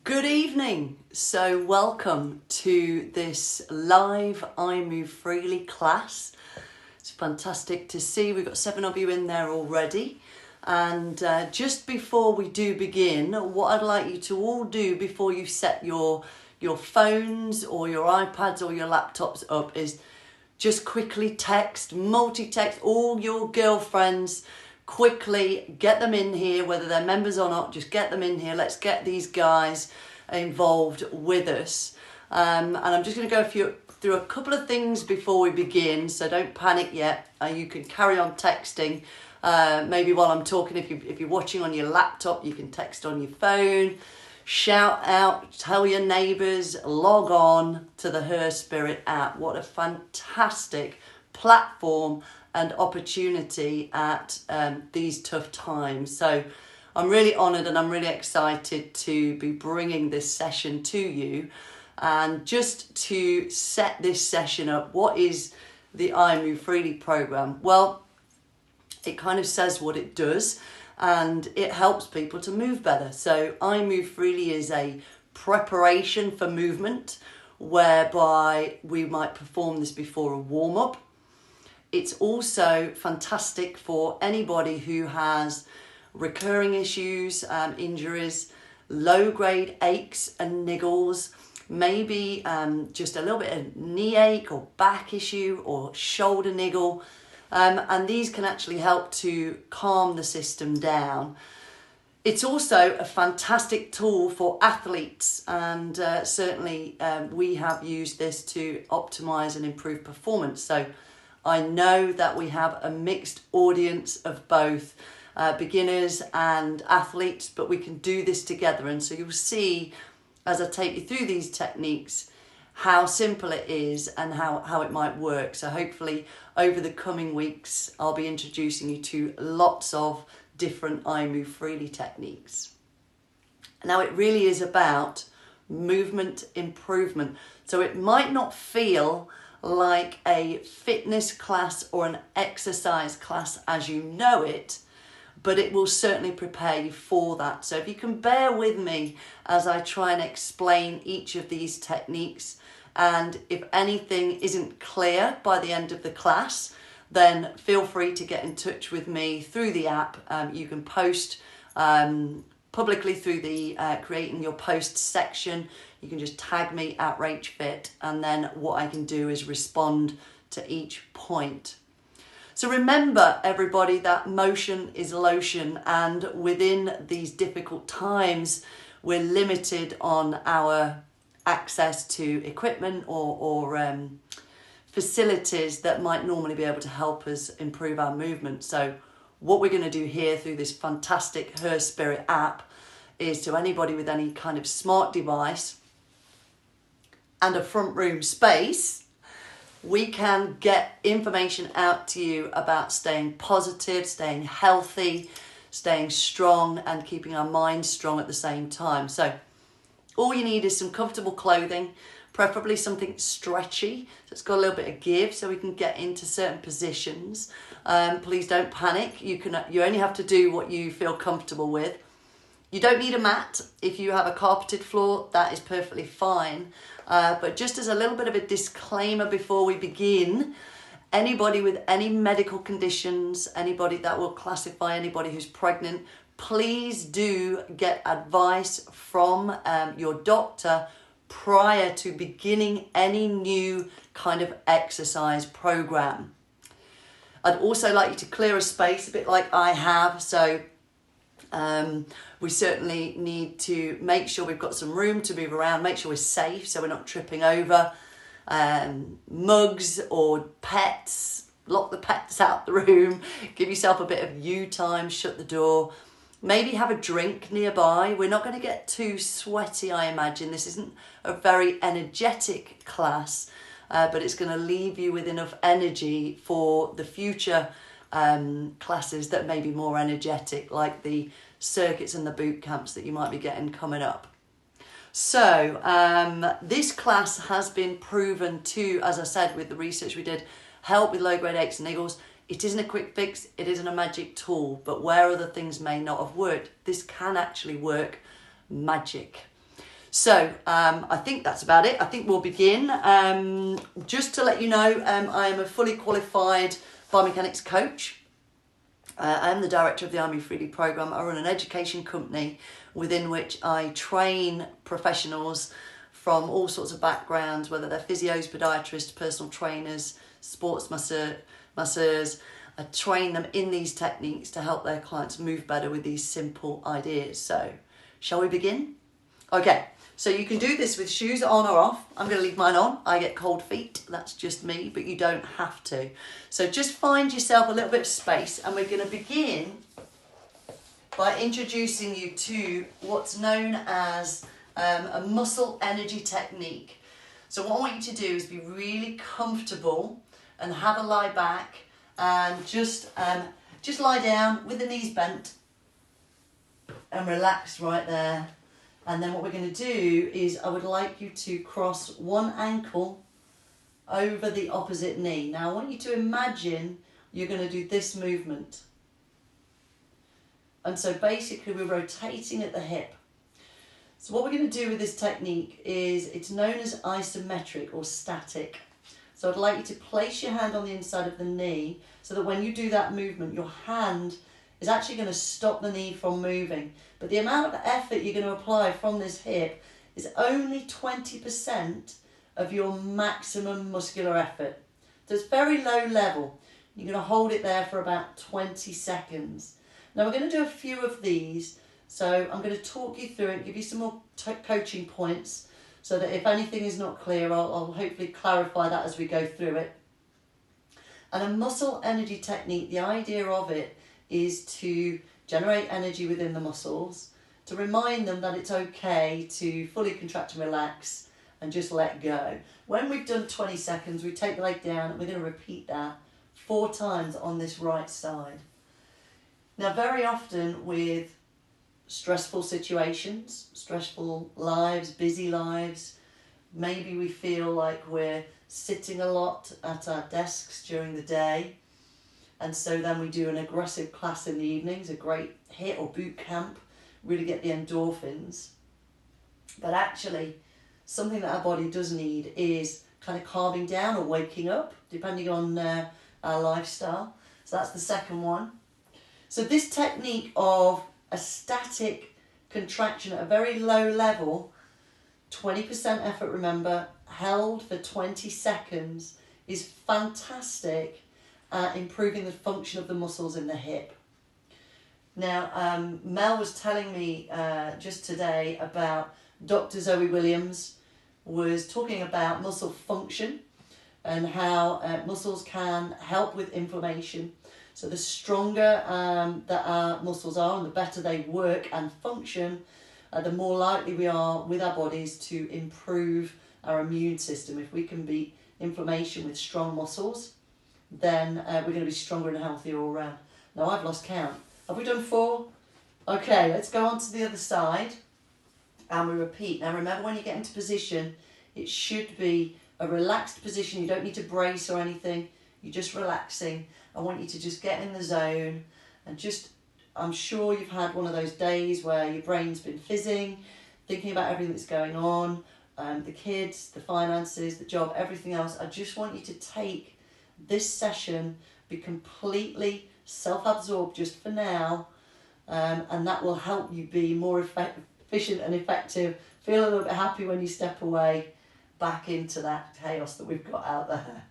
Good evening. So welcome to this live iMoveFreely class. It's fantastic to see we've got 7 of you in there already. And just before we do begin, what I'd like you to all do before you set your phones or your iPads or your laptops up is just quickly multi-text all your girlfriends. Quickly get them in here, whether they're members or not, just get them in here. Let's get these guys involved with us. And I'm just going to go through a couple of things before we begin, so don't panic yet. You can carry on texting maybe while I'm talking. If you're watching on your laptop, you can text on your phone. Shout out, tell your neighbours, log on to the HERSPIRIT app. What a fantastic platform and opportunity at these tough times. So I'm really honoured and I'm really excited to be bringing this session to you. And just to set this session up, what is the iMoveFreely program? Well, it kind of says what it does and it helps people to move better. So iMoveFreely is a preparation for movement whereby we might perform this before a warm-up. It's also fantastic for anybody who has recurring issues, injuries, low-grade aches and niggles, maybe just a little bit of knee ache or back issue or shoulder niggle. And these can actually help to calm the system down. It's also a fantastic tool for athletes, and certainly we have used this to optimize and improve performance. So I know that we have a mixed audience of both beginners and athletes, but we can do this together. And so you'll see as I take you through these techniques how simple it is and how it might work. So hopefully over the coming weeks, I'll be introducing you to lots of different iMoveFreely techniques. Now it really is about movement improvement. So it might not feel like a fitness class or an exercise class as you know it, but it will certainly prepare you for that. So if you can bear with me as I try and explain each of these techniques, and if anything isn't clear by the end of the class, then feel free to get in touch with me through the app. You can post publicly through the creating your post section. You can just tag me at RachFit, and then what I can do is respond to each point. So remember, everybody, that motion is lotion, and within these difficult times, we're limited on our access to equipment or facilities that might normally be able to help us improve our movement. So what we're going to do here through this fantastic HERSPIRIT app is to anybody with any kind of smart device and a front room space, we can get information out to you about staying positive, staying healthy, staying strong, and keeping our minds strong at the same time. So all you need is some comfortable clothing, preferably something stretchy, so it's got a little bit of give so we can get into certain positions. Please don't panic. You only have to do what you feel comfortable with. You don't need a mat. If you have a carpeted floor, that is perfectly fine. But just as a little bit of a disclaimer before we begin, anybody with any medical conditions, anybody that will classify anybody who's pregnant, please do get advice from your doctor prior to beginning any new kind of exercise program. I'd also like you to clear a space, a bit like I have. So we certainly need to make sure we've got some room to move around, make sure we're safe so we're not tripping over mugs or pets. Lock the pets out the room, give yourself a bit of you time, shut the door. Maybe have a drink nearby. We're not going to get too sweaty, I imagine. This isn't a very energetic class, but it's going to leave you with enough energy for the future classes that may be more energetic, like the circuits and the boot camps that you might be getting coming up. So this class has been proven to, as I said, with the research we did, help with low-grade aches and niggles. It isn't a quick fix, it isn't a magic tool, but where other things may not have worked, this can actually work magic. So I think that's about it. I think we'll begin. Just to let you know, I am a fully qualified biomechanics coach. I am the director of the iMoveFreely program. I run an education company within which I train professionals from all sorts of backgrounds, whether they're physios, podiatrists, personal trainers, sports masseurs. I train them in these techniques to help their clients move better with these simple ideas. So, shall we begin? Okay, so you can do this with shoes on or off. I'm going to leave mine on. I get cold feet. That's just me, but you don't have to. So just find yourself a little bit of space, and we're going to begin by introducing you to what's known as a muscle energy technique. So what I want you to do is be really comfortable and have a lie back and just lie down with the knees bent and relax right there. And then what we're going to do is I would like you to cross one ankle over the opposite knee. Now I want you to imagine you're going to do this movement. And so basically we're rotating at the hip. So what we're going to do with this technique is it's known as isometric or static. So I'd like you to place your hand on the inside of the knee so that when you do that movement, your hand is actually going to stop the knee from moving. But the amount of effort you're going to apply from this hip is only 20% of your maximum muscular effort. So it's very low level. You're going to hold it there for about 20 seconds. Now we're going to do a few of these. So I'm going to talk you through and give you some more coaching points so that if anything is not clear, I'll hopefully clarify that as we go through it. And a muscle energy technique, the idea of it is to generate energy within the muscles, to remind them that it's okay to fully contract and relax and just let go. When we've done 20 seconds, we take the leg down and we're going to repeat that 4 times on this right side. Now very often with stressful situations, stressful lives, busy lives, maybe we feel like we're sitting a lot at our desks during the day, and so then we do an aggressive class in the evenings, a great HIIT or boot camp, really get the endorphins. But actually something that our body does need is kind of calming down or waking up, depending on our lifestyle. So that's the second one. So this technique of a static contraction at a very low level, 20% effort, remember, held for 20 seconds, is fantastic at improving the function of the muscles in the hip. Now, Mel was telling me just today about Dr. Zoe Williams was talking about muscle function and how muscles can help with inflammation. So the stronger that our muscles are and the better they work and function, the more likely we are with our bodies to improve our immune system. If we can beat inflammation with strong muscles, then we're going to be stronger and healthier all around. Now I've lost count. Have we done 4? Okay, let's go on to the other side and we repeat. Now remember, when you get into position, it should be a relaxed position. You don't need to brace or anything. You're just relaxing. I want you to just get in the zone and just, I'm sure you've had one of those days where your brain's been fizzing, thinking about everything that's going on, the kids, the finances, the job, everything else. I just want you to take this session, be completely self-absorbed just for now, and that will help you be more efficient and effective. Feel a little bit happy when you step away back into that chaos that we've got out there.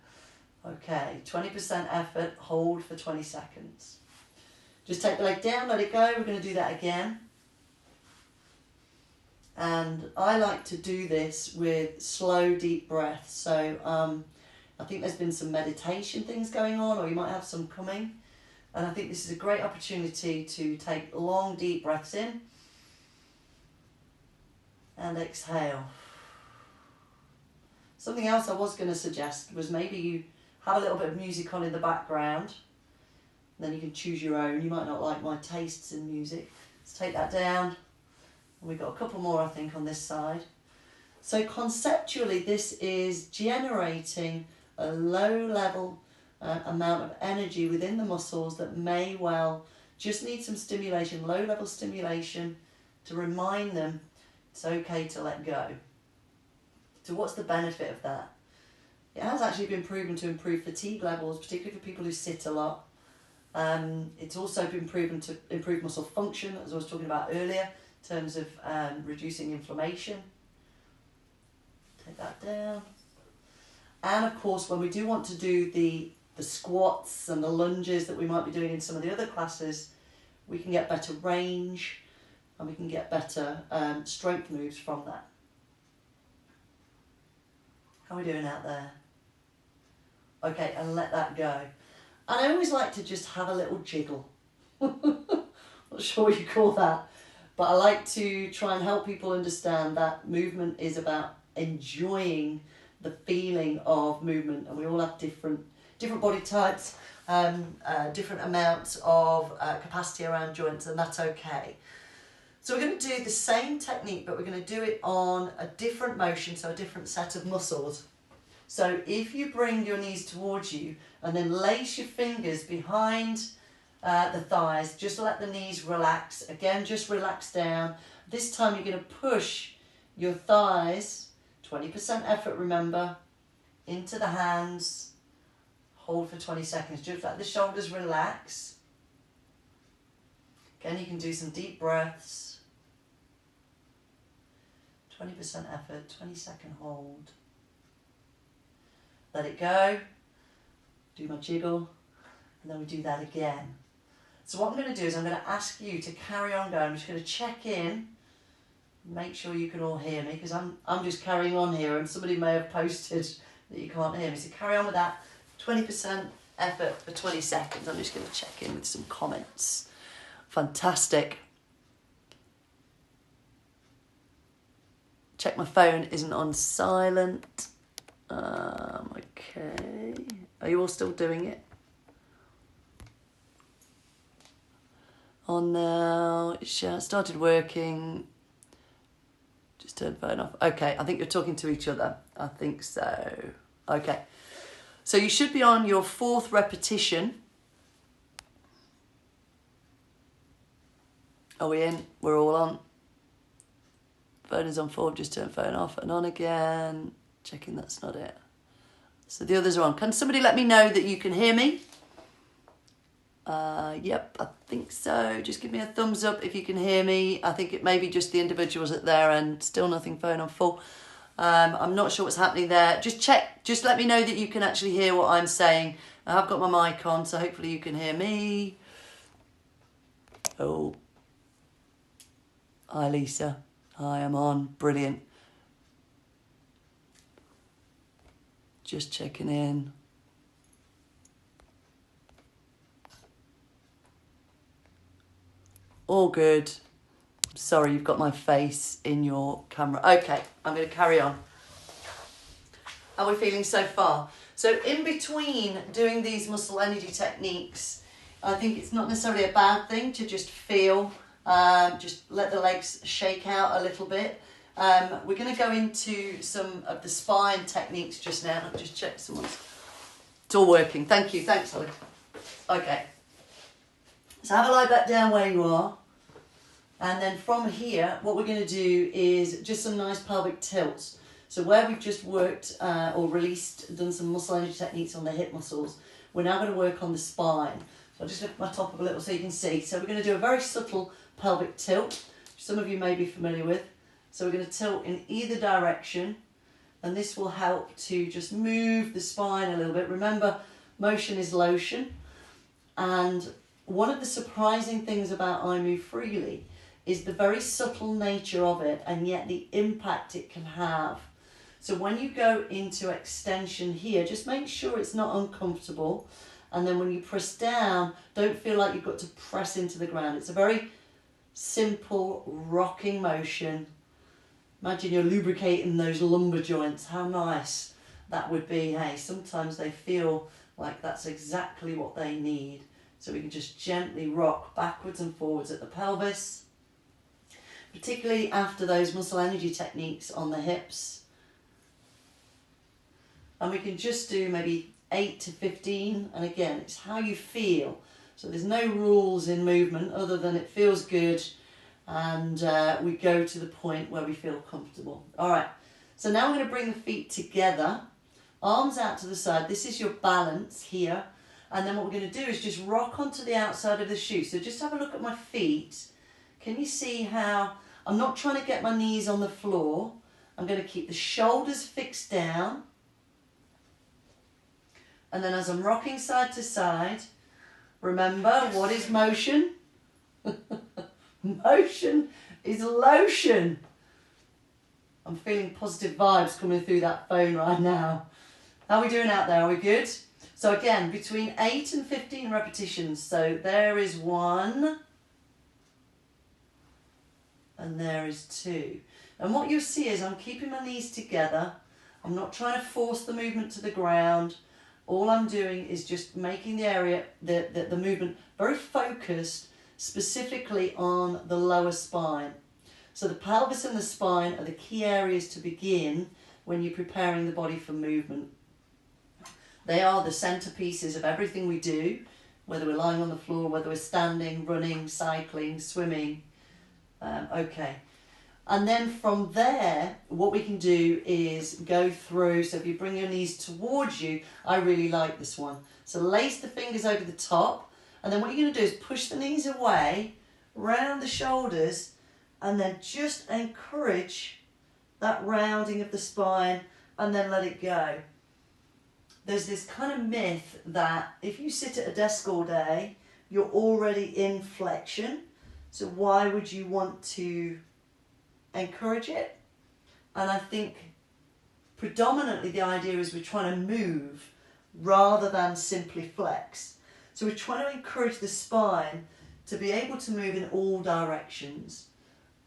Okay, 20% effort, hold for 20 seconds. Just take the leg down, let it go. We're going to do that again. And I like to do this with slow, deep breaths. So I think there's been some meditation things going on, or you might have some coming. And I think this is a great opportunity to take long, deep breaths in and exhale. Something else I was going to suggest was maybe you have a little bit of music on in the background. Then you can choose your own. You might not like my tastes in music. Let's take that down. And we've got a couple more, I think, on this side. So conceptually, this is generating a low-level amount of energy within the muscles that may well just need some stimulation, low-level stimulation, to remind them It's okay to let go. So what's the benefit of that? It has actually been proven to improve fatigue levels, particularly for people who sit a lot. It's also been proven to improve muscle function, as I was talking about earlier, in terms of reducing inflammation. Take that down. And of course, when we do want to do the squats and the lunges that we might be doing in some of the other classes, we can get better range and we can get better strength moves from that. How are we doing out there? Okay, and let that go. And I always like to just have a little jiggle. Not sure what you call that, but I like to try and help people understand that movement is about enjoying the feeling of movement, and we all have different body types, different amounts of capacity around joints, and that's okay. So we're going to do the same technique, but we're going to do it on a different motion, so a different set of muscles. So if you bring your knees towards you and then lace your fingers behind the thighs, just let the knees relax. Again, just relax down. This time you're going to push your thighs, 20% effort, remember, into the hands. Hold for 20 seconds. Just let the shoulders relax. Again, you can do some deep breaths. 20% effort, 20-second hold. Let it go. Do my jiggle. And then we do that again. So what I'm going to do is I'm going to ask you to carry on going. I'm just going to check in. Make sure you can all hear me, because I'm just carrying on here, and somebody may have posted that you can't hear me. So carry on with that. 20% effort for 20 seconds. I'm just going to check in with some comments. Fantastic. Check my phone isn't on silent. Okay. Are you all still doing it? On now. It started working. Just turned phone off. Okay, I think you're talking to each other. I think so. Okay. So you should be on your 4th repetition. Are we in? We're all on. Phone is on 4, just turned phone off and on again. Checking that's not it. So the others are on. Can somebody let me know that you can hear me? Yep, I think so. Just give me a thumbs up if you can hear me. I think it may be just the individuals at their end. Still nothing, phone on full. I'm not sure what's happening there. Just check. Just let me know that you can actually hear what I'm saying. I have got my mic on, so hopefully you can hear me. Oh. Hi, Lisa. Hi, I'm on. Brilliant. Just checking in. All good. Sorry, you've got my face in your camera. Okay, I'm going to carry on. How are we feeling so far? So in between doing these muscle energy techniques, I think it's not necessarily a bad thing to just feel, just let the legs shake out a little bit. We're going to go into some of the spine techniques just now. I'll just check someone's... It's all working. Thank you. Thanks, Holly. Okay. So have a lie back down where you are. And then from here, what we're going to do is just some nice pelvic tilts. So where we've just worked or released, done some muscle energy techniques on the hip muscles, we're now going to work on the spine. So I'll just lift my top up a little so you can see. So we're going to do a very subtle pelvic tilt, which some of you may be familiar with. So we're going to tilt in either direction, and this will help to just move the spine a little bit. Remember, motion is lotion. And one of the surprising things about iMoveFreely is the very subtle nature of it, and yet the impact it can have. So when you go into extension here, just make sure it's not uncomfortable. And then when you press down, don't feel like you've got to press into the ground. It's a very simple rocking motion. Imagine you're lubricating those lumbar joints. How nice that would be. Hey, sometimes they feel like that's exactly what they need. So we can just gently rock backwards and forwards at the pelvis, particularly after those muscle energy techniques on the hips. And we can just do maybe 8 to 15. And again, it's how you feel. So there's no rules in movement other than it feels good. and we go to the point where we feel comfortable. All right, so now I'm going to bring the feet together, arms out to the side. This is your balance here. And then what we're going to do is just rock onto the outside of the shoe. So just have a look at my feet. Can you see how I'm not trying to get my knees on the floor? I'm going to keep the shoulders fixed down. And then as I'm rocking side to side, remember, what is motion? Motion is lotion. I'm feeling positive vibes coming through that phone right now. How are we doing out there? Are we good? So again, between 8 and 15 repetitions. So there is 1 and there is 2. And what you'll see is I'm keeping my knees together. I'm not trying to force the movement to the ground. All I'm doing is just making the area, the movement very focused, specifically on the lower spine. So the pelvis and the spine are the key areas to begin when you're preparing the body for movement. They are the centerpieces of everything we do, whether we're lying on the floor, whether we're standing, running, cycling, swimming. Okay. And then from there, what we can do is go through. So if you bring your knees towards you, I really like this one. So lace the fingers over the top. And then what you're going to do is push the knees away, round the shoulders, and then just encourage that rounding of the spine and then let it go. There's this kind of myth that if you sit at a desk all day, you're already in flexion. So why would you want to encourage it? And I think predominantly the idea is we're trying to move rather than simply flex. So we're trying to encourage the spine to be able to move in all directions.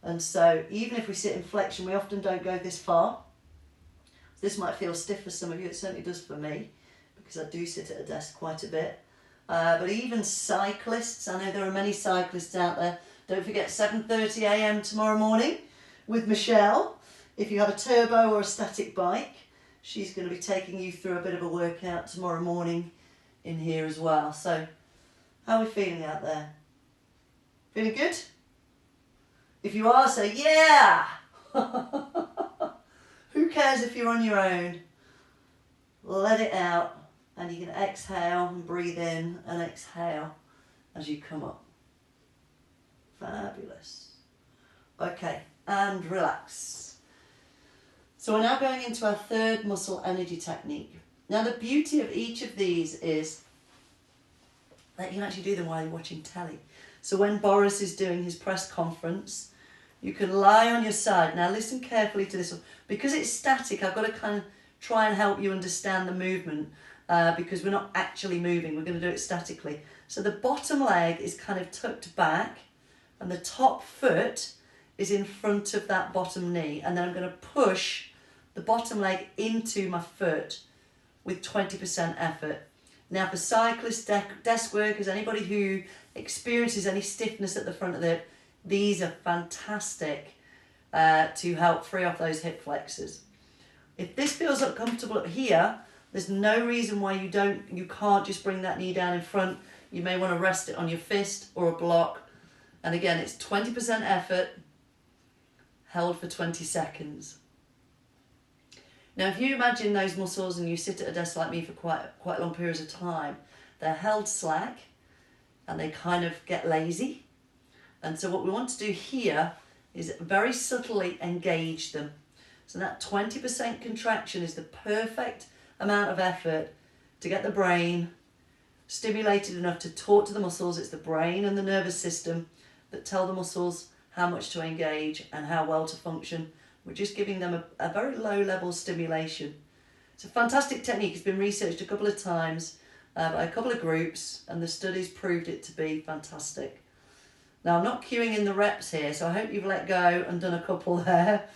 And so even if we sit in flexion, we often don't go this far. This might feel stiff for some of you, it certainly does for me, because I do sit at a desk quite a bit. But even cyclists, I know there are many cyclists out there. Don't forget 7:30 a.m. tomorrow morning with Michelle. If you have a turbo or a static bike, she's going to be taking you through a bit of a workout tomorrow morning in here as well. So, how are we feeling out there? Feeling good? If you are, say yeah! Who cares if you're on your own? Let it out, and you can exhale and breathe in and exhale as you come up. Fabulous. Okay, and relax. So we're now going into our third muscle energy technique. Now the beauty of each of these is that you can actually do them while you're watching telly. So when Boris is doing his press conference, you can lie on your side. Now listen carefully to this one. Because it's static, I've got to kind of try and help you understand the movement because we're not actually moving. We're going to do it statically. So the bottom leg is kind of tucked back and the top foot is in front of that bottom knee. And then I'm going to push the bottom leg into my foot with 20% effort. Now for cyclists, desk workers, anybody who experiences any stiffness at the front of the hip, these are fantastic to help free off those hip flexors. If this feels uncomfortable up here, there's no reason why you can't just bring that knee down in front. You may want to rest it on your fist or a block. And again, it's 20% effort, held for 20 seconds. Now, if you imagine those muscles and you sit at a desk like me for quite long periods of time, they're held slack and they kind of get lazy. And so what we want to do here is very subtly engage them. So that 20% contraction is the perfect amount of effort to get the brain stimulated enough to talk to the muscles. It's the brain and the nervous system that tell the muscles how much to engage and how well to function. We're just giving them a very low level stimulation. It's a fantastic technique. It's been researched a couple of times by a couple of groups and the studies proved it to be fantastic. Now I'm not queuing in the reps here, so I hope you've let go and done a couple there.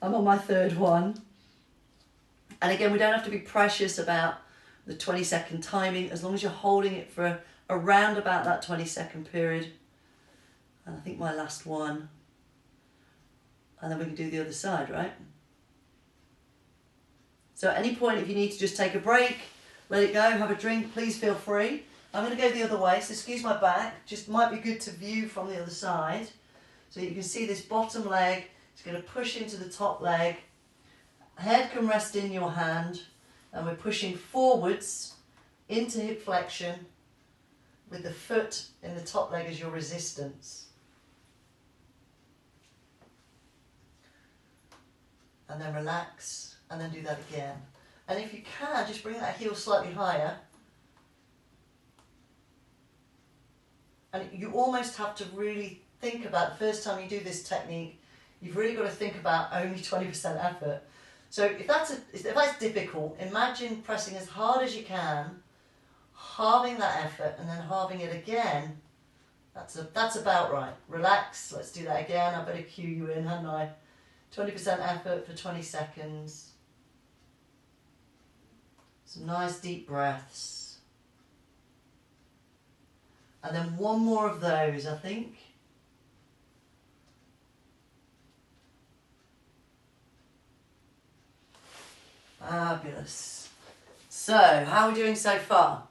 I'm on my third one. And again, we don't have to be precious about the 20-second timing as long as you're holding it for around about that 20-second period. And I think my last one. And then we can do the other side, right? So at any point, if you need to just take a break, let it go, have a drink, please feel free. I'm going to go the other way, so excuse my back. Just might be good to view from the other side. So you can see this bottom leg is going to push into the top leg. Head can rest in your hand, and we're pushing forwards into hip flexion with the foot in the top leg as your resistance. And then relax, and then do that again. And if you can, just bring that heel slightly higher. And you almost have to really think about, the first time you do this technique, you've really got to think about only 20% effort. So if that's difficult, imagine pressing as hard as you can, halving that effort, and then halving it again. That's about right. Relax, let's do that again. I better cue you in, hadn't I? 20% effort for 20 seconds. Some nice deep breaths. And then one more of those, I think. Fabulous. So, how are we doing so far?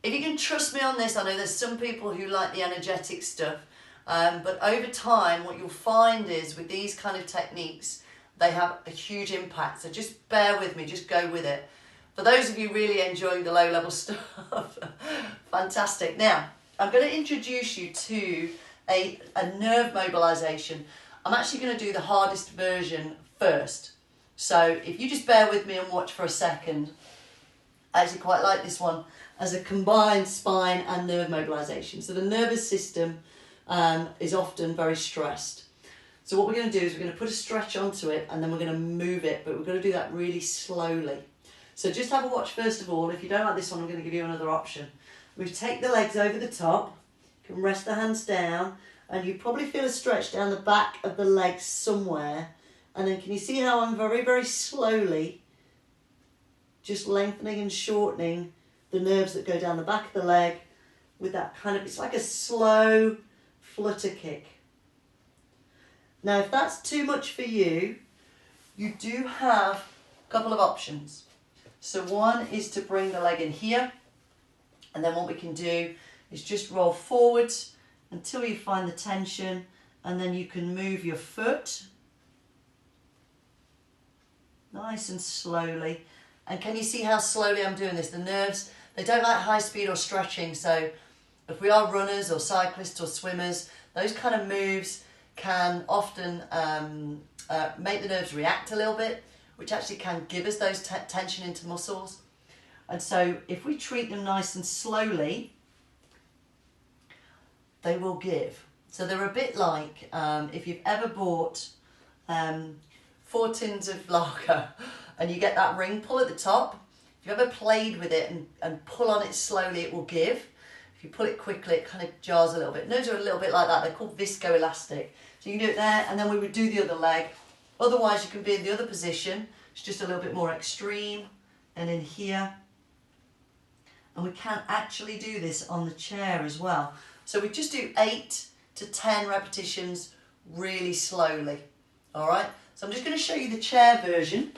If you can trust me on this, I know there's some people who like the energetic stuff, but over time what you'll find is with these kind of techniques, they have a huge impact. So just bear with me, just go with it. For those of you really enjoying the low level stuff, fantastic. Now, I'm going to introduce you to a nerve mobilization. I'm actually going to do the hardest version first. So if you just bear with me and watch for a second, I actually quite like this one as a combined spine and nerve mobilization. So the nervous system is often very stressed. So what we're going to do is we're going to put a stretch onto it and then we're going to move it, but we're going to do that really slowly. So just have a watch first of all. If you don't like this one, I'm going to give you another option. We take the legs over the top, you can rest the hands down, and you probably feel a stretch down the back of the legs somewhere. And then can you see how I'm very, very slowly just lengthening and shortening the nerves that go down the back of the leg with that kind of, it's like a slow flutter kick. Now, if that's too much for you, you do have a couple of options. So one is to bring the leg in here, and then what we can do is just roll forwards until you find the tension, and then you can move your foot nice and slowly. And can you see how slowly I'm doing this? The nerves, they don't like high speed or stretching, so if we are runners or cyclists or swimmers, those kind of moves can often make the nerves react a little bit, which actually can give us those tension into muscles. And so if we treat them nice and slowly, they will give. So they're a bit like if you've ever bought 4 tins of lager and you get that ring pull at the top. If you've ever played with it and pull on it slowly, it will give. If you pull it quickly, it kind of jars a little bit. Nerves are a little bit like that. They're called viscoelastic. So you can do it there, and then we would do the other leg. Otherwise, you can be in the other position. It's just a little bit more extreme, and in here. And we can actually do this on the chair as well. So we just do 8 to 10 repetitions really slowly. All right? So I'm just going to show you the chair version.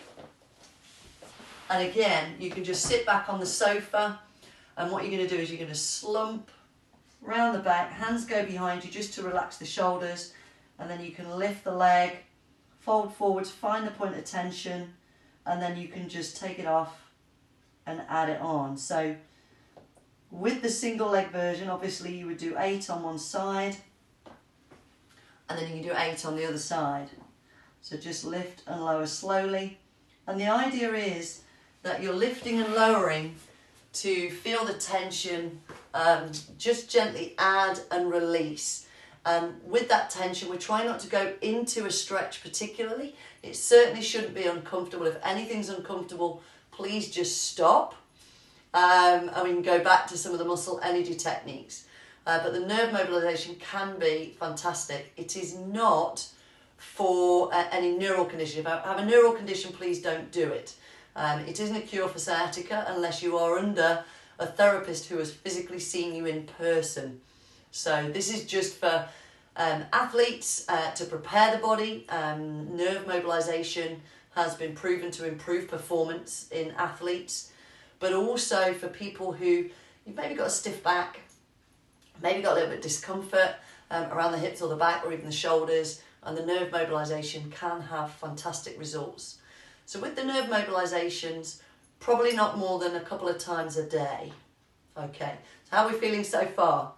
And again, you can just sit back on the sofa, and what you're going to do is you're going to slump round the back, hands go behind you just to relax the shoulders, and then you can lift the leg, fold forwards, find the point of tension, and then you can just take it off and add it on. So with the single leg version, obviously you would do 8 on one side, and then you can do 8 on the other side. So just lift and lower slowly. And the idea is that you're lifting and lowering to feel the tension, just gently add and release. And with that tension, we're trying not to go into a stretch particularly. It certainly shouldn't be uncomfortable. If anything's uncomfortable, please just stop. And we can go back to some of the muscle energy techniques. But the nerve mobilization can be fantastic. It is not for any neural condition. If I have a neural condition, please don't do it. It isn't a cure for sciatica unless you are under a therapist who has physically seen you in person. So this is just for athletes to prepare the body. Nerve mobilization has been proven to improve performance in athletes, but also for people who you've maybe got a stiff back, maybe got a little bit of discomfort, around the hips or the back or even the shoulders, and the nerve mobilisation can have fantastic results. So with the nerve mobilisations, probably not more than a couple of times a day. Okay, so how are we feeling so far?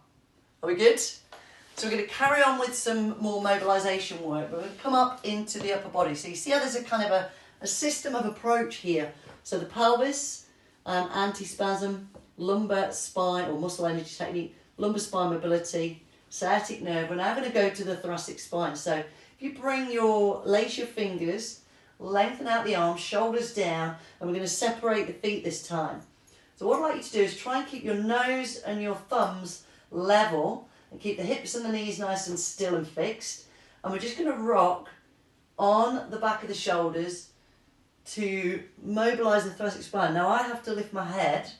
Are we good? So we're going to carry on with some more mobilisation work. We're going to come up into the upper body. So you see how there's a kind of a system of approach here. So the pelvis, anti-spasm, lumbar spine or muscle energy technique, lumbar spine mobility, sciatic nerve. We're now going to go to the thoracic spine. So if you lace your fingers, lengthen out the arms, shoulders down, and we're going to separate the feet this time. So what I'd like you to do is try and keep your nose and your thumbs level and keep the hips and the knees nice and still and fixed. And we're just going to rock on the back of the shoulders to mobilise the thoracic spine. Now I have to lift my head,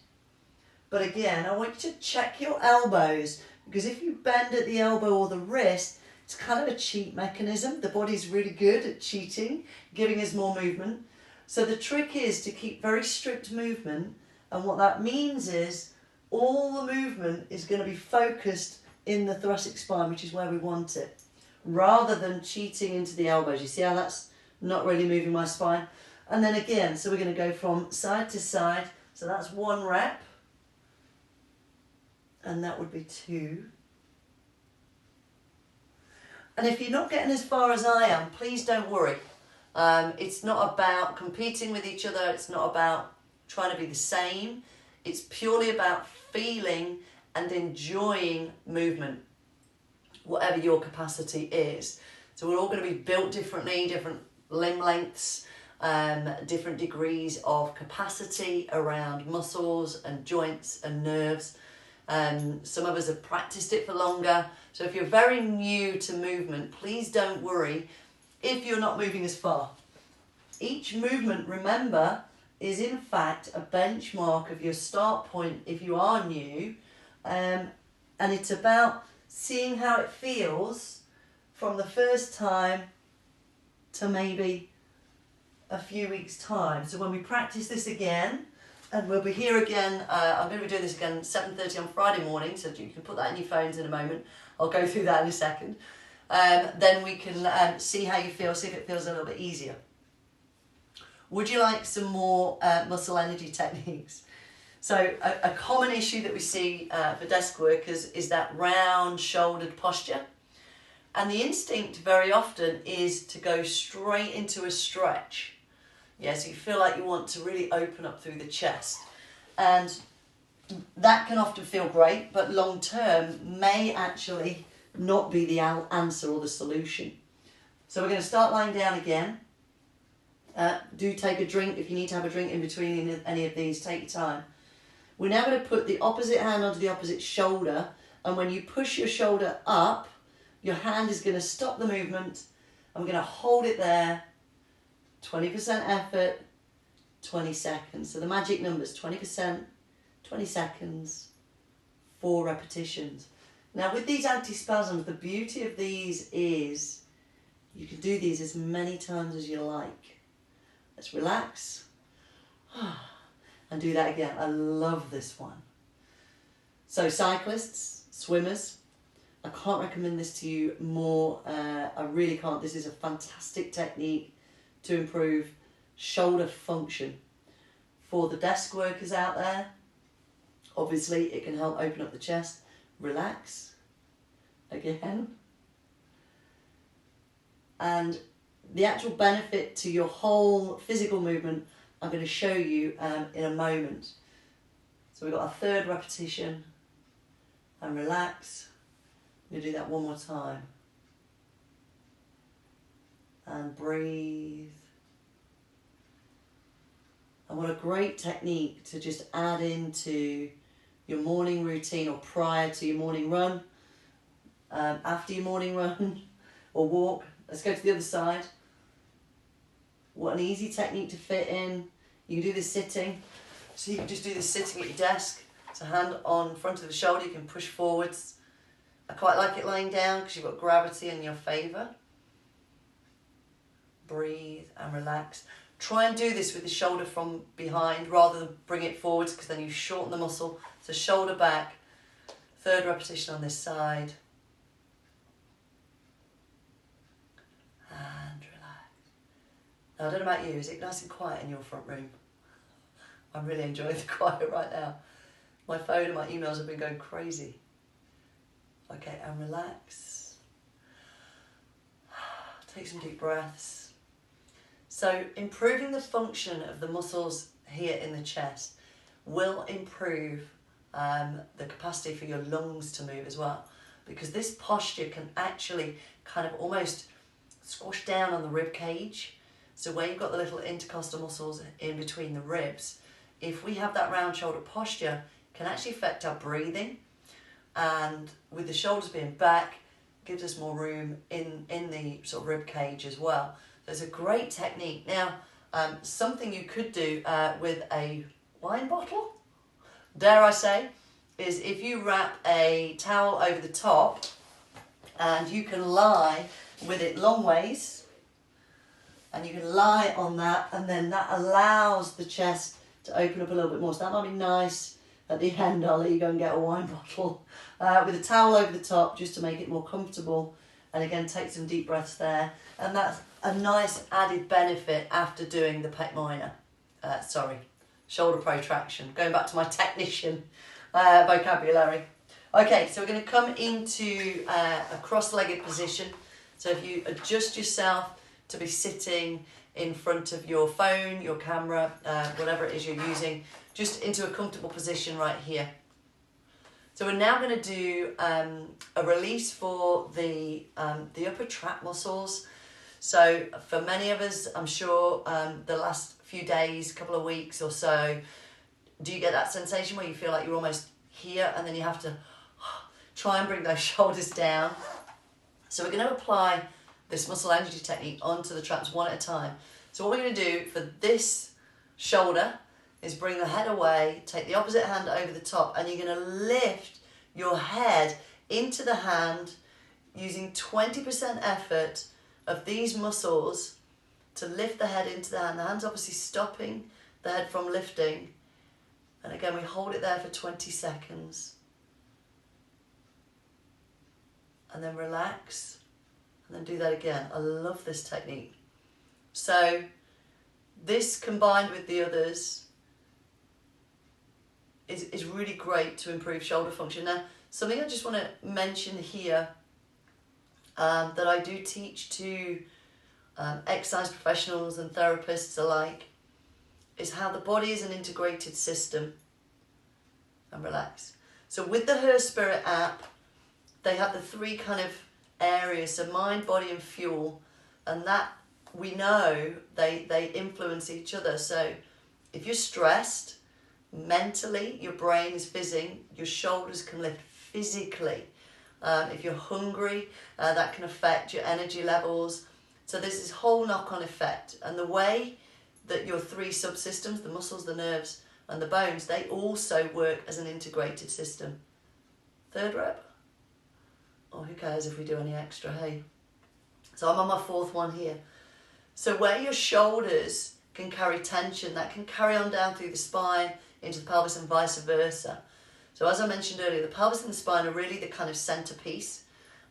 but again, I want you to check your elbows, because if you bend at the elbow or the wrist, it's kind of a cheat mechanism. The body's really good at cheating, giving us more movement. So the trick is to keep very strict movement, and what that means is all the movement is going to be focused in the thoracic spine, which is where we want it, rather than cheating into the elbows. You see how that's not really moving my spine? And then again, so we're going to go from side to side. So that's 1 rep, and that would be 2. And if you're not getting as far as I am, please don't worry. It's not about competing with each other. It's not about trying to be the same. It's purely about feeling and enjoying movement, whatever your capacity is. So we're all going to be built differently, different limb lengths, different degrees of capacity around muscles and joints and nerves. Some of us have practiced it for longer. So if you're very new to movement, please don't worry if you're not moving as far. Each movement, remember, is in fact a benchmark of your start point if you are new. And it's about seeing how it feels from the first time to maybe a few weeks' time. So when we practice this again, and we'll be here again, I'm going to be doing this again 7:30 on Friday morning, so you can put that in your phones in a moment. I'll go through that in a second. Then we can see how you feel, see if it feels a little bit easier. Would you like some more muscle energy techniques? So a common issue that we see for desk workers is that round shouldered posture. And the instinct very often is to go straight into a stretch. Yeah, so you feel like you want to really open up through the chest. And that can often feel great, but long term may actually not be the answer or the solution. So we're going to start lying down again. Do take a drink. If you need to have a drink in between any of these, take your time. We're now going to put the opposite hand onto the opposite shoulder, and when you push your shoulder up, your hand is going to stop the movement, and we're going to hold it there. 20% effort, 20 seconds. So the magic numbers, 20%, 20 seconds, 4 repetitions. Now with these antispasms, the beauty of these is you can do these as many times as you like. Let's relax and do that again. I love this one. So cyclists, swimmers, I can't recommend this to you more. I really can't. This is a fantastic technique to improve shoulder function. For the desk workers out there, obviously it can help open up the chest. Relax again. And the actual benefit to your whole physical movement, I'm going to show you in a moment. So we've got our 3rd repetition, and relax. I'm going to do that one more time. And breathe. And what a great technique to just add into your morning routine or prior to your morning run, after your morning run or walk. Let's go to the other side. What an easy technique to fit in. You can do this sitting. So you can just do this sitting at your desk. It's a hand on front of the shoulder. You can push forwards. I quite like it lying down because you've got gravity in your favour. Breathe and relax. Try and do this with the shoulder from behind rather than bring it forwards, because then you shorten the muscle. So shoulder back. 3rd repetition on this side. Now, I don't know about you, is it nice and quiet in your front room? I'm really enjoying the quiet right now. My phone and my emails have been going crazy. Okay, and relax. Take some deep breaths. So improving the function of the muscles here in the chest will improve the capacity for your lungs to move as well, because this posture can actually kind of almost squash down on the rib cage. So where you've got the little intercostal muscles in between the ribs, if we have that round shoulder posture, it can actually affect our breathing, and with the shoulders being back, gives us more room in the sort of rib cage as well. So it's a great technique. Now, something you could do with a wine bottle, dare I say, is if you wrap a towel over the top and you can lie with it long ways, and you can lie on that, and then that allows the chest to open up a little bit more. So that might be nice at the end. I'll let you go and get a wine bottle with a towel over the top just to make it more comfortable. And again, take some deep breaths there. And that's a nice added benefit after doing the pec minor. Shoulder protraction. Going back to my technician vocabulary. Okay, so we're going to come into a cross-legged position. So if you adjust yourself to be sitting in front of your phone, your camera, whatever it is you're using, just into a comfortable position right here. So we're now going to do a release for the upper trap muscles. So for many of us, I'm sure the last few days, couple of weeks or so, do you get that sensation where you feel like you're almost here and then you have to try and bring those shoulders down? So we're going to apply this muscle energy technique onto the traps one at a time. So what we're going to do for this shoulder is bring the head away, take the opposite hand over the top, and you're going to lift your head into the hand using 20% effort of these muscles to lift the head into the hand. The hand's obviously stopping the head from lifting. And again, we hold it there for 20 seconds. And then relax. And then do that again. I love this technique. So this combined with the others is really great to improve shoulder function. Now, something I just want to mention here that I do teach to exercise professionals and therapists alike is how the body is an integrated system. And relax. So with the HERSPIRIT app, they have the three kind of areas, so mind, body and fuel, and that we know they influence each other. So if you're stressed, mentally your brain is fizzing, your shoulders can lift physically. If you're hungry, that can affect your energy levels. So there's this whole knock-on effect, and the way that your three subsystems, the muscles, the nerves and the bones, they also work as an integrated system. Third rep? Oh, who cares if we do any extra, hey? So I'm on my fourth one here. So where your shoulders can carry tension, that can carry on down through the spine into the pelvis and vice versa. So as I mentioned earlier, the pelvis and the spine are really the kind of centerpiece,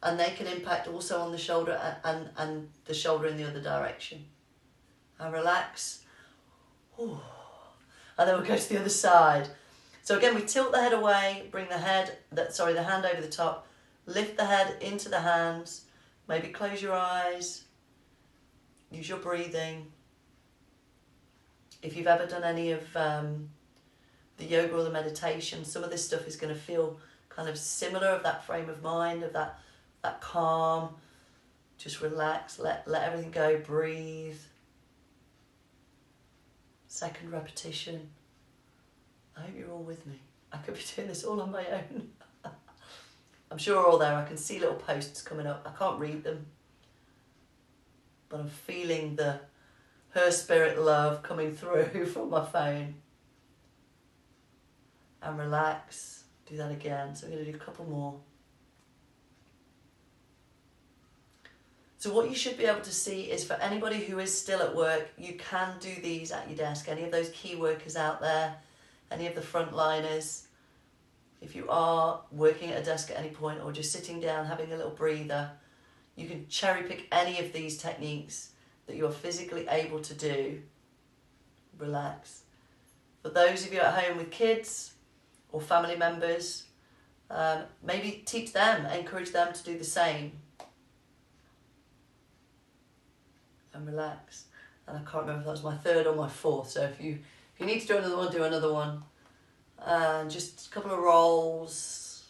and they can impact also on the shoulder and the shoulder in the other direction. And relax. Ooh. And then we'll go to the other side. So again, we tilt the head away, bring the hand over the top, lift the head into the hands, maybe close your eyes, use your breathing. If you've ever done any of the yoga or the meditation, some of this stuff is going to feel kind of similar, of that frame of mind, of that calm. Just relax, let everything go, breathe. Second repetition. I hope you're all with me. I could be doing this all on my own. I'm sure we're all there. I can see little posts coming up. I can't read them, but I'm feeling the HERSPIRIT love coming through from my phone. And relax. Do that again. So we're going to do a couple more. So what you should be able to see is, for anybody who is still at work, you can do these at your desk. Any of those key workers out there, any of the frontliners, if you are working at a desk at any point or just sitting down having a little breather, you can cherry pick any of these techniques. that you are physically able to do, relax. For those of you at home with kids or family members, maybe teach them, encourage them to do the same. And relax. And I can't remember if that was my third or my fourth, so if you need to do another one, do another one. And just a couple of rolls.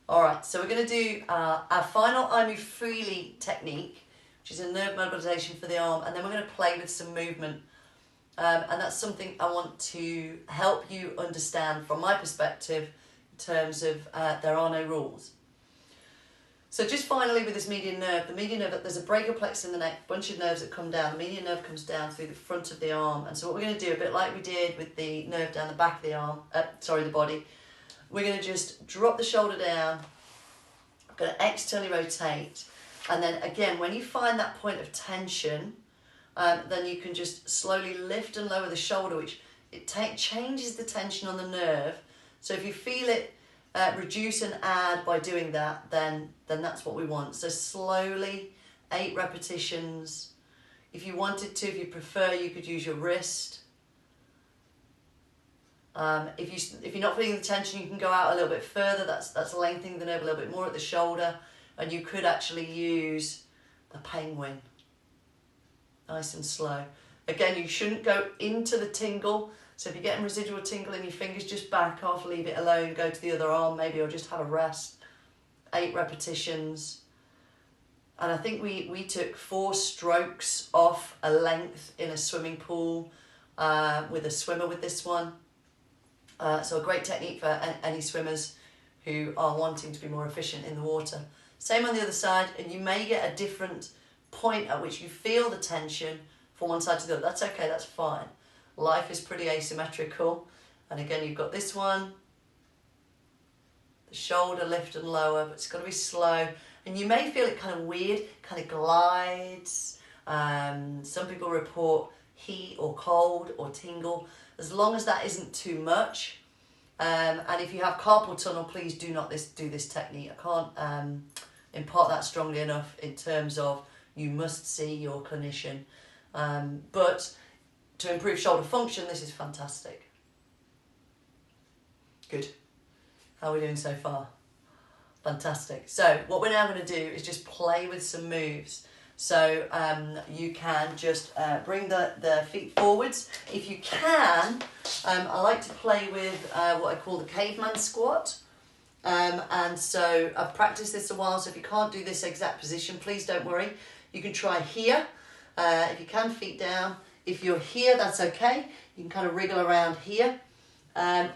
Alright, so we're going to do our final iMoveFreely technique, which is a nerve mobilization for the arm, and then we're going to play with some movement. And that's something I want to help you understand from my perspective in terms of there are no rules. So just finally with this median nerve, the median nerve, there's a brachial plexus in the neck, bunch of nerves that come down. The median nerve comes down through the front of the arm. And so what we're going to do, a bit like we did with the nerve down the back of the arm, the body, we're going to just drop the shoulder down, I'm going to externally rotate. And then again, when you find that point of tension, then you can just slowly lift and lower the shoulder, which changes the tension on the nerve. So if you feel it reduce and add by doing that, then that's what we want. So slowly, 8 repetitions. If you wanted to, if you prefer, you could use your wrist. If you're not feeling the tension, you can go out a little bit further. That's lengthening the nerve a little bit more at the shoulder, and you could actually use the penguin. Nice and slow. Again, you shouldn't go into the tingle. So if you're getting residual tingle in your fingers, just back off, leave it alone, go to the other arm maybe, or just have a rest. 8 repetitions. And I think we took 4 strokes off a length in a swimming pool with a swimmer with this one. So a great technique for any swimmers who are wanting to be more efficient in the water. Same on the other side, and you may get a different point at which you feel the tension from one side to the other. That's okay, that's fine. Life is pretty asymmetrical. And again, you've got this one, the shoulder lift and lower, but it's got to be slow. And you may feel it kind of weird, kind of glides. Some people report heat or cold or tingle, as long as that isn't too much. And if you have carpal tunnel, please do not do this technique. I can't impart that strongly enough in terms of you must see your clinician. But to improve shoulder function, this is fantastic. Good. How are we doing so far? Fantastic. So what we're now going to do is just play with some moves. So you can just bring the feet forwards. If you can, I like to play with what I call the caveman squat. And so I've practiced this a while, so if you can't do this exact position, please don't worry. You can try here. If you can, feet down. If you're here, that's okay. You can kind of wriggle around here.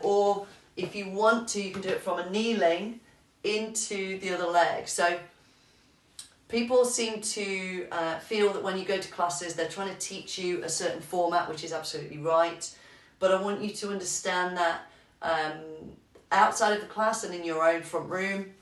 Or if you want to, you can do it from a kneeling into the other leg. So people seem to feel that when you go to classes, they're trying to teach you a certain format, which is absolutely right. But I want you to understand that outside of the class and in your own front room,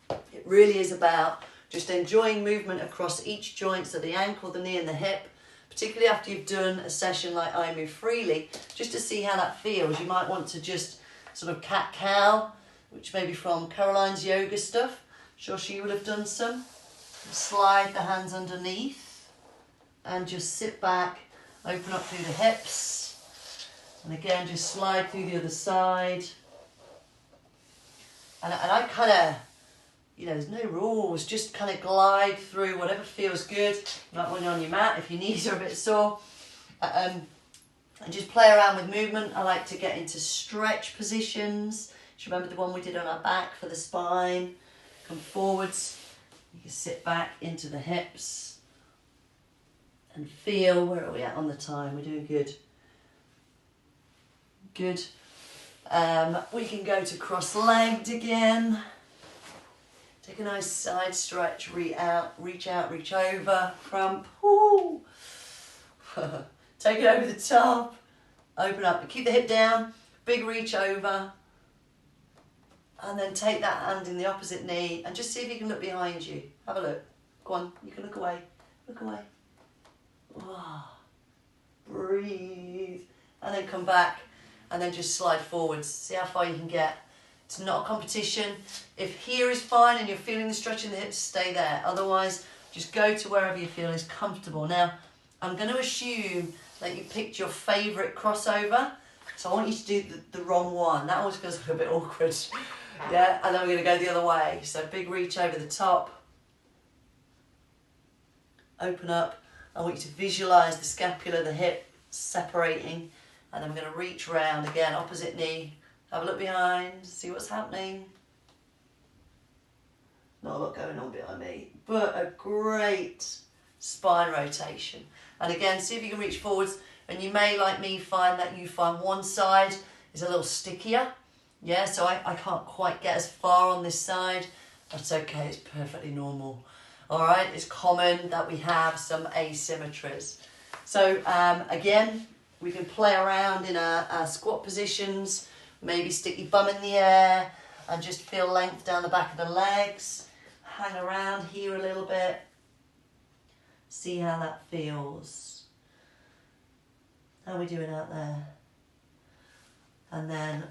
it really is about just enjoying movement across each joint, so the ankle, the knee and the hip, particularly after you've done a session like iMoveFreely, just to see how that feels. You might want to just sort of cat-cow, which may be from Caroline's yoga stuff. I'm sure she will have done some. Slide the hands underneath and just sit back, open up through the hips, and again just slide through the other side. And I kind of, there's no rules, just kind of glide through whatever feels good. You might want it on your mat if your knees are a bit sore. And just play around with movement. I like to get into stretch positions. Just remember the one we did on our back for the spine. Come forwards. You can sit back into the hips and feel, where are we at on the time? We're doing good. Good. We can go to cross-legged again. Take a nice side stretch, reach out, reach over, cramp. Ooh. Take it over the top, open up, but keep the hip down, big reach over. And then take that hand in the opposite knee and just see if you can look behind you. Have a look. Go on, you can look away. Look away. Oh. Breathe. And then come back and then just slide forwards. See how far you can get. It's not a competition. If here is fine and you're feeling the stretch in the hips, stay there. Otherwise, Just go to wherever you feel is comfortable. Now, I'm going to assume that you picked your favourite crossover. So I want you to do the wrong one. That always feels a little bit awkward. Yeah, and then we're going to go the other way. So big reach over the top. Open up. I want you to visualise the scapula, the hip separating. And then we're going to reach round again, opposite knee. Have a look behind, see what's happening. Not a lot going on behind me, but a great spine rotation. And again, see if you can reach forwards. And you may, like me, find that you find one side is a little stickier. Yeah, so I can't quite get as far on this side. That's okay, it's perfectly normal. All right, it's common that we have some asymmetries. So again, we can play around in our squat positions, maybe stick your bum in the air and just feel length down the back of the legs. Hang around here a little bit. See how that feels. How are we doing out there? And then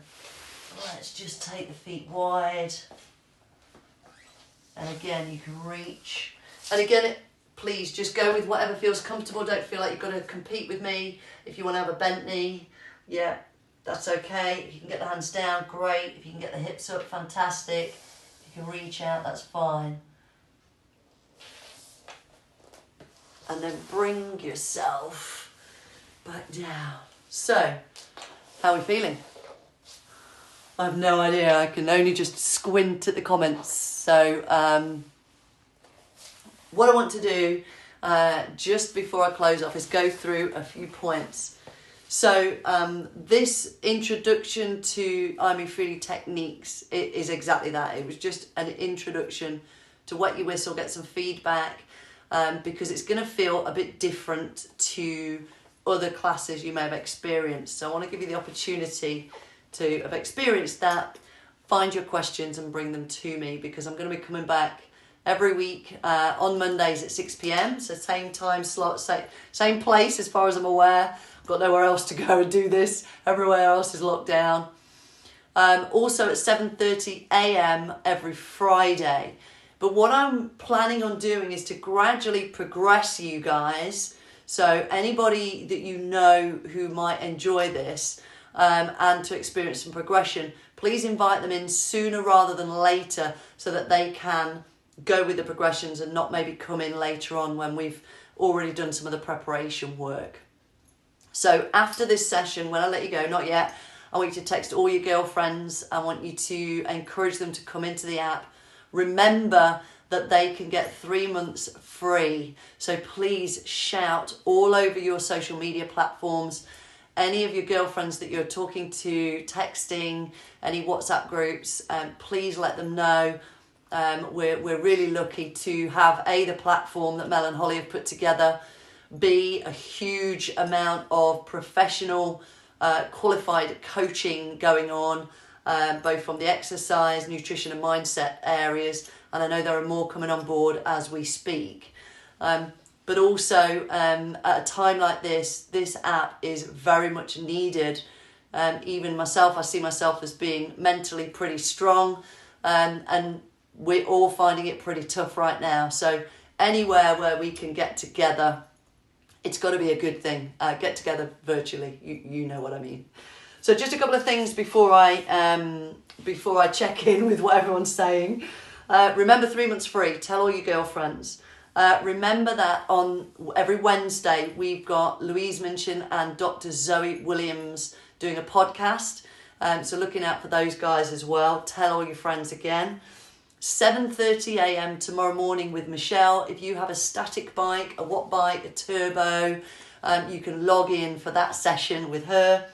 let's just take the feet wide. And again, you can reach. And again, please just go with whatever feels comfortable. Don't feel like you've got to compete with me. If you want to have a bent knee, yeah, that's okay. If you can get the hands down, great. If you can get the hips up, fantastic. If you can reach out, that's fine. And then bring yourself back down. So, how are we feeling? I have no idea. I can only just squint at the comments. So, what I want to do just before I close off is go through a few points. So, this introduction to iMoveFreely techniques is exactly that. It was just an introduction to wet your whistle, get some feedback, because it's going to feel a bit different to other classes you may have experienced. So I want to give you the opportunity to have experienced that, find your questions and bring them to me, because I'm going to be coming back every week on Mondays at 6 p.m. So same time slot, same place as far as I'm aware. I've got nowhere else to go and do this. Everywhere else is locked down. Also at 7:30 a.m. every Friday. But what I'm planning on doing is to gradually progress you guys. So anybody that you know who might enjoy this and to experience some progression, please invite them in sooner rather than later so that they can go with the progressions and not maybe come in later on when we've already done some of the preparation work. So after this session, when I let you go, not yet, I want you to text all your girlfriends. I want you to encourage them to come into the app. Remember that they can get 3 months free. So please shout all over your social media platforms. Any of your girlfriends that you're talking to, texting, any WhatsApp groups, please let them know. We're really lucky to have A, the platform that Mel and Holly have put together, B, a huge amount of professional qualified coaching going on, both from the exercise, nutrition and mindset areas, and I know there are more coming on board as we speak. But also at a time like this app is very much needed. Even myself, I see myself as being mentally pretty strong, and we're all finding it pretty tough right now. So anywhere where we can get together, it's got to be a good thing. Get together virtually, you know what I mean. So just a couple of things before I check in with what everyone's saying. Remember 3 months free. Tell all your girlfriends. Remember that on every Wednesday we've got Louise Minchin and Dr. Zoe Williams doing a podcast. So looking out for those guys as well. Tell all your friends again. 7:30 a.m. tomorrow morning with Michelle. If you have a static bike, a watt bike, a turbo, you can log in for that session with her.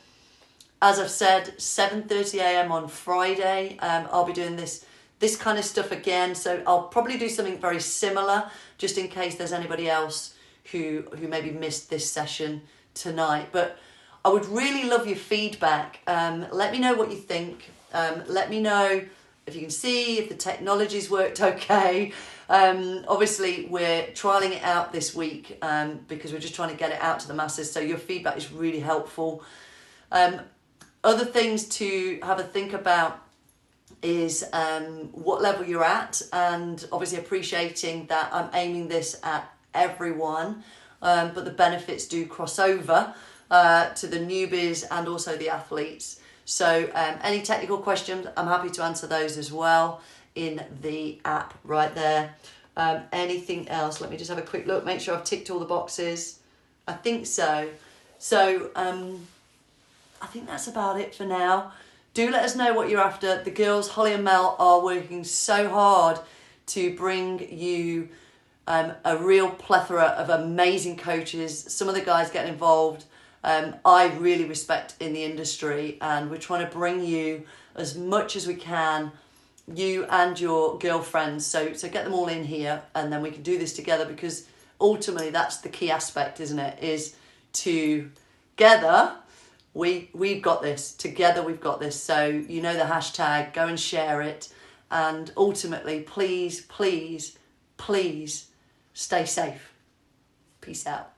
As I've said, 7:30 a.m. on Friday. I'll be doing this kind of stuff again. So I'll probably do something very similar, just in case there's anybody else who maybe missed this session tonight. But I would really love your feedback. Let me know what you think. Let me know if you can see, if the technology's worked okay. Obviously, we're trialling it out this week because we're just trying to get it out to the masses. So your feedback is really helpful. Other things to have a think about is what level you're at, and obviously appreciating that I'm aiming this at everyone, but the benefits do cross over to the newbies and also the athletes. So any technical questions, I'm happy to answer those as well in the app right there. Anything else? Let me just have a quick look, make sure I've ticked all the boxes. I think so. So I think that's about it for now. Do let us know what you're after. The girls, Holly and Mel, are working so hard to bring you a real plethora of amazing coaches. Some of the guys get involved I really respect in the industry, and we're trying to bring you as much as we can, you and your girlfriends. So get them all in here, and then we can do this together, because ultimately that's the key aspect, isn't it? Is together we've got this. Together we've got this. So you know the hashtag, go and share it, and ultimately please stay safe. Peace out.